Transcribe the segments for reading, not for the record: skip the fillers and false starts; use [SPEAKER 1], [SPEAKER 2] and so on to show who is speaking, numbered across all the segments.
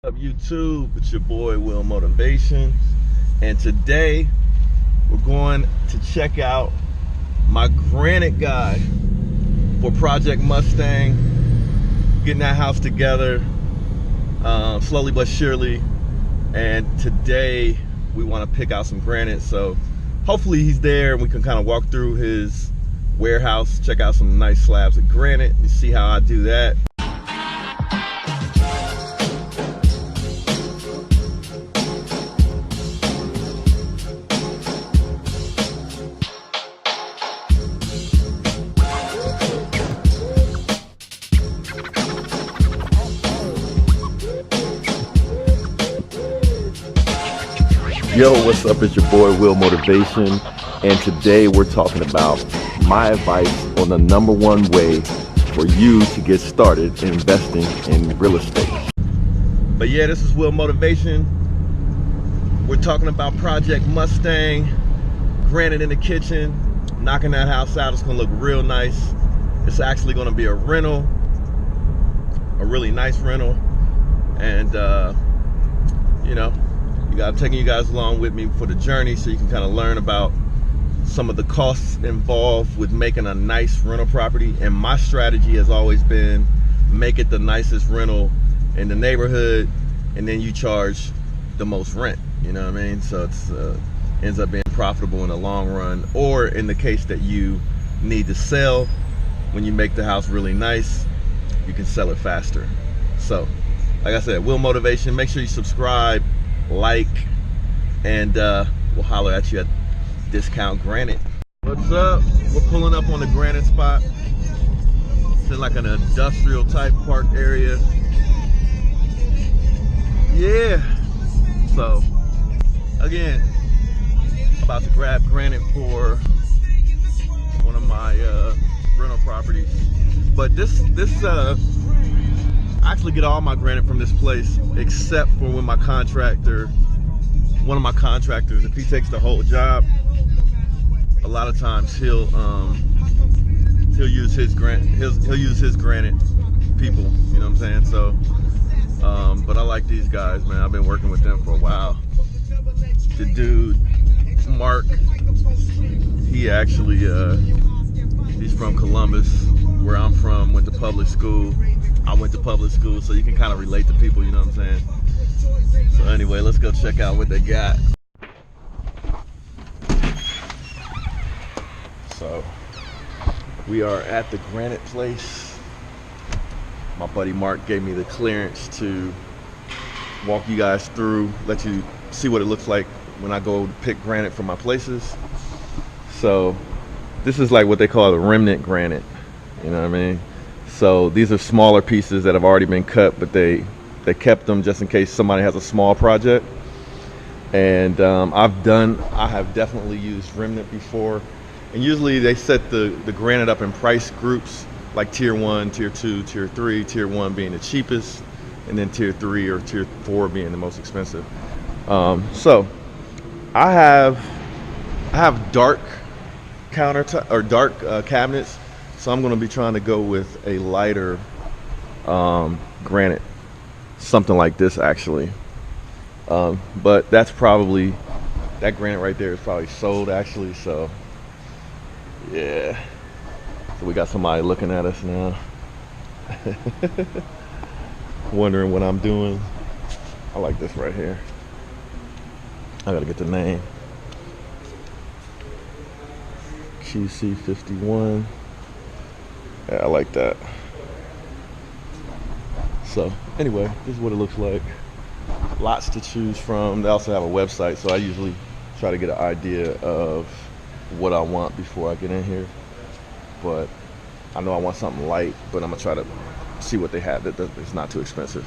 [SPEAKER 1] Up YouTube, it's your boy Will Motivation, and today we're going to check out my Granite guide for Project Mustang. Getting that house together slowly but surely, and today we want to pick out some granite, so hopefully he's there and we can kind of walk through his warehouse, check out some nice slabs of granite and see how I do that. Yo, what's up? It's your boy Will Motivation, and today we're talking about my advice on the #1 way for you to get started investing in real estate. But yeah, this is Will Motivation. We're talking about Project Mustang, granite in the kitchen, knocking that house out. It's gonna look real nice. It's actually gonna be a rental, a really nice rental, and I'm taking you guys along with me for the journey so you can kind of learn about some of the costs involved with making a nice rental property. And my strategy has always been make it the nicest rental in the neighborhood, and then you charge the most rent, you know what I mean? So it's ends up being profitable in the long run, or in the case that you need to sell, when you make the house really nice, you can sell it faster. So like I said, Will Motivation, make sure you subscribe, like, and we'll holler at you at Discount Granite. What's up? We're pulling up on the Granite spot. It's in like an industrial type park area. Yeah. So again, about to grab granite for one of my rental properties. But this I actually get all my granite from this place, except for when one of my contractors, if he takes the whole job, a lot of times he'll use his granite people, you know what I'm saying? So but I like these guys, man. I've been working with them for a while. The dude Mark, he actually he's from Columbus, where I'm from. Went to public school. I went to public school, so you can kind of relate to people, you know what I'm saying? So anyway, let's go check out what they got. So we are at the Granite place. My buddy Mark gave me the clearance to walk you guys through, let you see what it looks like when I go pick granite from my places. So this is like what they call the remnant granite, you know what I mean? So these are smaller pieces that have already been cut, but they kept them just in case somebody has a small project. And I have definitely used remnant before. And usually they set the granite up in price groups, like tier 1, tier 2, tier 3, tier 1 being the cheapest, and then tier 3 or tier 4 being the most expensive. So I have dark countertop or dark cabinets. So I'm going to be trying to go with a lighter granite, something like this actually. But that granite right there is probably sold actually. So yeah, so we got somebody looking at us now, wondering what I'm doing. I like this right here. I gotta get the name. QC51. Yeah, I like that. So anyway, this is what it looks like. Lots to choose from. They also have a website, so I usually try to get an idea of what I want before I get in here. But I know I want something light, but I'm gonna try to see what they have that is not too expensive.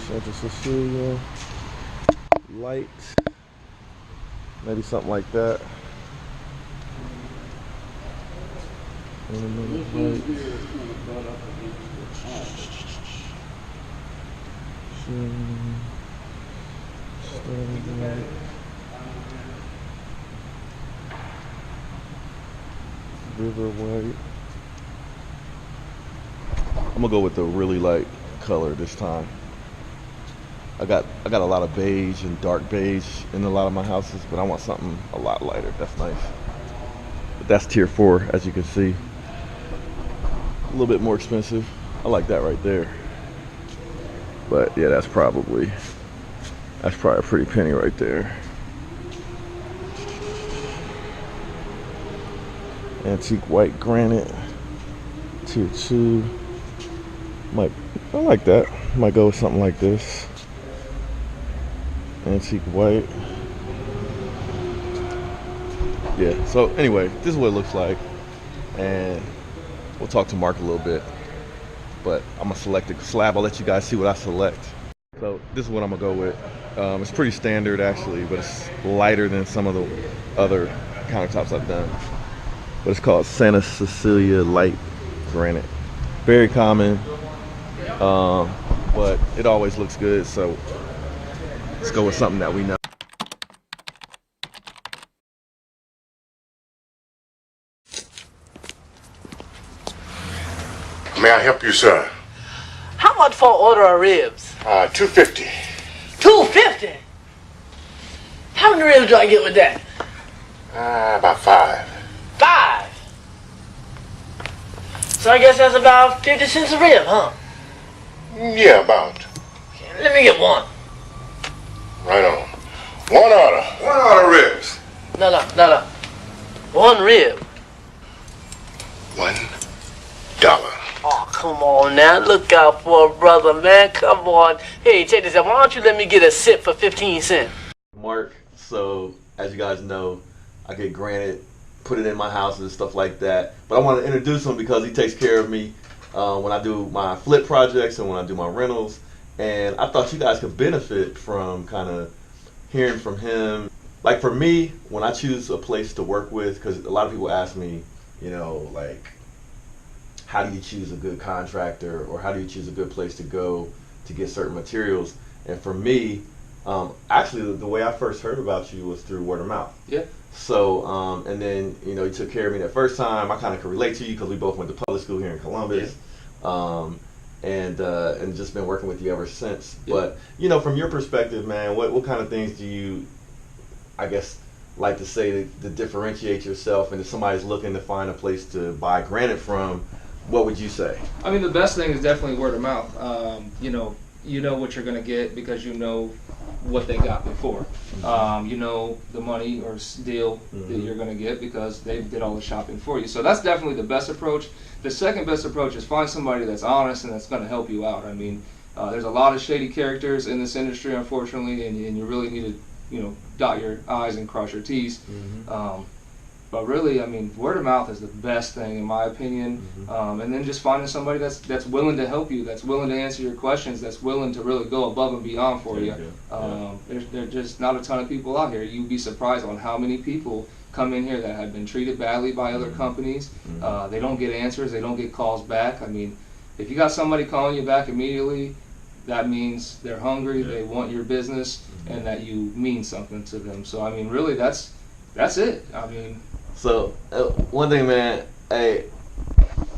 [SPEAKER 1] Santa Cecilia. light. Maybe something like that. Light. River white. I'm gonna go with the really light color this time. I got a lot of beige and dark beige in a lot of my houses, but I want something a lot lighter. That's nice. But that's tier 4, as you can see. A little bit more expensive. I like that right there. But yeah, that's probably a pretty penny right there. Antique white granite, tier 2. I like that. Might go with something like this. Antique white. Yeah, so anyway, this is what it looks like. And we'll talk to Mark a little bit. But I'm gonna select a slab. I'll let you guys see what I select. So this is what I'm gonna go with. It's pretty standard actually, but it's lighter than some of the other countertops I've done. But it's called Santa Cecilia Light Granite. Very common, but it always looks good. So let's go with something that we know.
[SPEAKER 2] May I help you, sir?
[SPEAKER 3] How much for an order of ribs?
[SPEAKER 2] $2.50.
[SPEAKER 3] $2.50? How many ribs do I get with that?
[SPEAKER 2] About 5.
[SPEAKER 3] 5? So I guess that's about 50 cents a rib, huh?
[SPEAKER 2] Yeah, about.
[SPEAKER 3] Let me get one.
[SPEAKER 2] Right on. One order. One order ribs.
[SPEAKER 3] No. One rib.
[SPEAKER 2] $1.
[SPEAKER 3] Oh, come on now. Look out for a brother, man. Come on. Hey, check this out. Why don't you let me get a sip for 15 cents?
[SPEAKER 1] Mark, so as you guys know, I get Granite, put it in my house and stuff like that. But I want to introduce him because he takes care of me when I do my flip projects and when I do my rentals. And I thought you guys could benefit from kind of hearing from him. Like for me, when I choose a place to work with, because a lot of people ask me, you know, like, how do you choose a good contractor or how do you choose a good place to go to get certain materials? And for me, actually the way I first heard about you was through word of mouth.
[SPEAKER 4] Yeah.
[SPEAKER 1] So, and then, you know, you took care of me that first time. I kind of could relate to you because we both went to public school here in Columbus. Yeah. And just been working with you ever since. Yeah. But, you know, from your perspective, man, what kind of things do you, I guess, like to say to differentiate yourself? And if somebody's looking to find a place to buy granite from, what would you say?
[SPEAKER 4] I mean, the best thing is definitely word of mouth. You know what you're going to get because you know what they got before. You know the money or deal that you're going to get because they did all the shopping for you. So that's definitely the best approach. The second best approach is find somebody that's honest and that's going to help you out. I mean, there's a lot of shady characters in this industry, unfortunately, and you really need to, you know, dot your I's and cross your T's. But really, I mean, word of mouth is the best thing in my opinion. And then just finding somebody that's willing to help you, that's willing to answer your questions, that's willing to really go above and beyond for you. There's just not a ton of people out here. You'd be surprised on how many people come in here that have been treated badly by other companies. They don't get answers, they don't get calls back. I mean, if you got somebody calling you back immediately, that means they're hungry, they want your business, and that you mean something to them. So I mean, really, that's it. I mean.
[SPEAKER 1] So one thing, man, hey,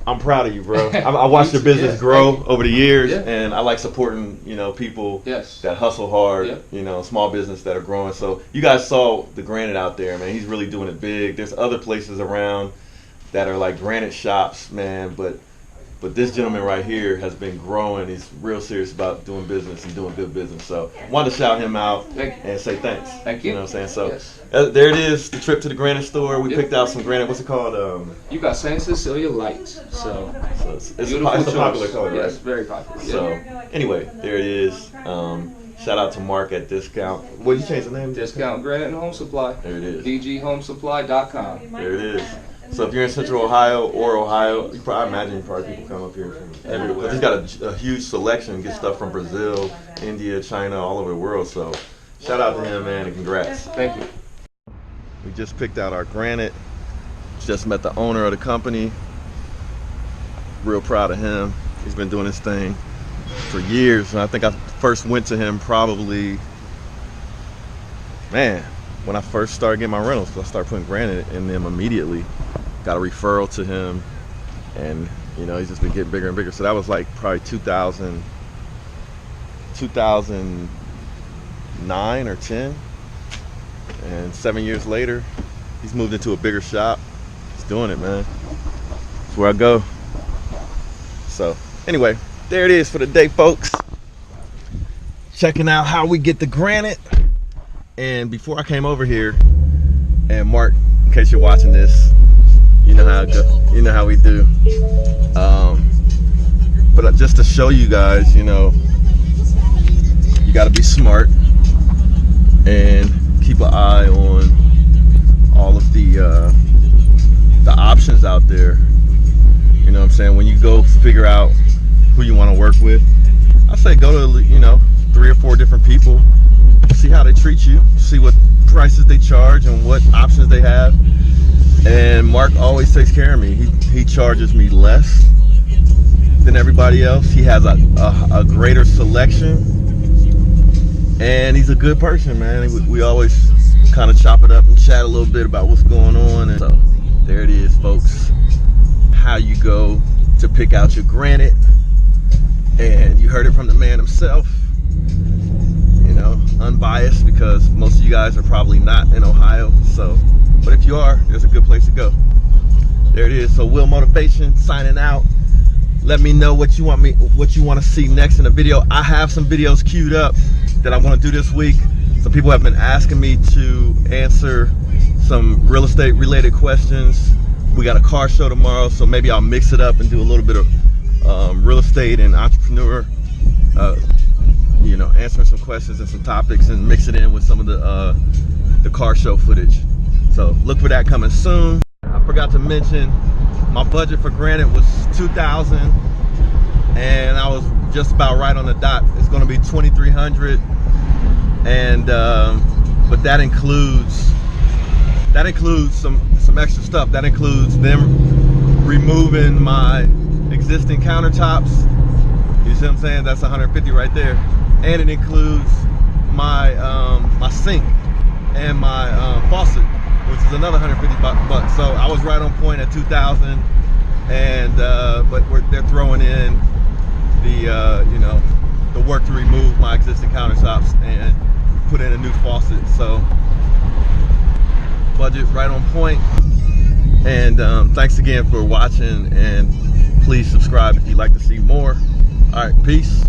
[SPEAKER 1] I'm proud of you, bro. I watched your business grow over the years, and I like supporting, you know, people that hustle hard, you know, small business that are growing. So you guys saw the Granite out there, man. He's really doing it big. There's other places around that are like granite shops, man, but this gentleman right here has been growing. He's real serious about doing business and doing good business. So I wanted to shout him out and say thanks.
[SPEAKER 4] Thank you.
[SPEAKER 1] You know what I'm saying? So there it is, the trip to the Granite store. We picked out some granite. What's it called?
[SPEAKER 4] You got Santa Cecilia Light. So
[SPEAKER 1] it's a popular color, right?
[SPEAKER 4] Yes, very popular.
[SPEAKER 1] So anyway, there it is. Shout out to Mark at Discount. What did you change the name?
[SPEAKER 4] Discount Granite and Home Supply.
[SPEAKER 1] There it is.
[SPEAKER 4] DGHomesupply.com.
[SPEAKER 1] There it is. So if you're in Central Ohio or Ohio, I imagine probably people come up here from everywhere. He's got a huge selection, get stuff from Brazil, India, China, all over the world. So Shout out to him, man, and congrats.
[SPEAKER 4] Thank you.
[SPEAKER 1] We just picked out our Granite. Just met the owner of the company. Real proud of him. He's been doing this thing for years. And I think I first went to him probably, man, when I first started getting my rentals. I started putting Granite in them immediately. Got a referral to him. And, you know, he's just been getting bigger and bigger. So that was like probably 2009 or 10. And 7 years later, he's moved into a bigger shop. He's doing it, man. That's where I go. So anyway, there it is for the day, folks. Checking out how we get the Granite. And before I came over here, and Mark, in case you're watching this, you know how you know how we do. But just to show you guys, you know, you got to be smart and keep an eye on all of the options out there. You know what I'm saying? When you go figure out who you want to work with, I say go to, you know, 3 or 4 different people, see how they treat you, see what prices they charge and what options they have. And Mark always takes care of me. He charges me less than everybody else. He has a greater selection, and he's a good person, man. We always kind of chop it up and chat a little bit about what's going on. And so there it is, folks. How you go to pick out your Granite, and you heard it from the man himself. You know, unbiased, because most of you guys are probably not in Ohio. So, but if you are, there's a good place to go. There it is. So Will Motivation signing out. Let me know what you want to see next in the video. I have some videos queued up that I'm going to do this week. Some people have been asking me to answer some real estate related questions. We got a car show tomorrow, so maybe I'll mix it up and do a little bit of real estate and entrepreneur, you know, answering some questions and some topics, and mix it in with some of the car show footage. So look for that coming soon. I forgot to mention, my budget for Granite was $2,000, and I was just about right on the dot. It's going to be $2,300, and but that includes some extra stuff. That includes them removing my existing countertops. You see what I'm saying? That's $150 right there, and it includes my my sink and my faucet, which is another $150 bucks. So I was right on point at $2,000, and but they're throwing in the you know, the work to remove my existing countertops and put in a new faucet. So budget right on point. And thanks again for watching, and please subscribe if you'd like to see more. All right, peace.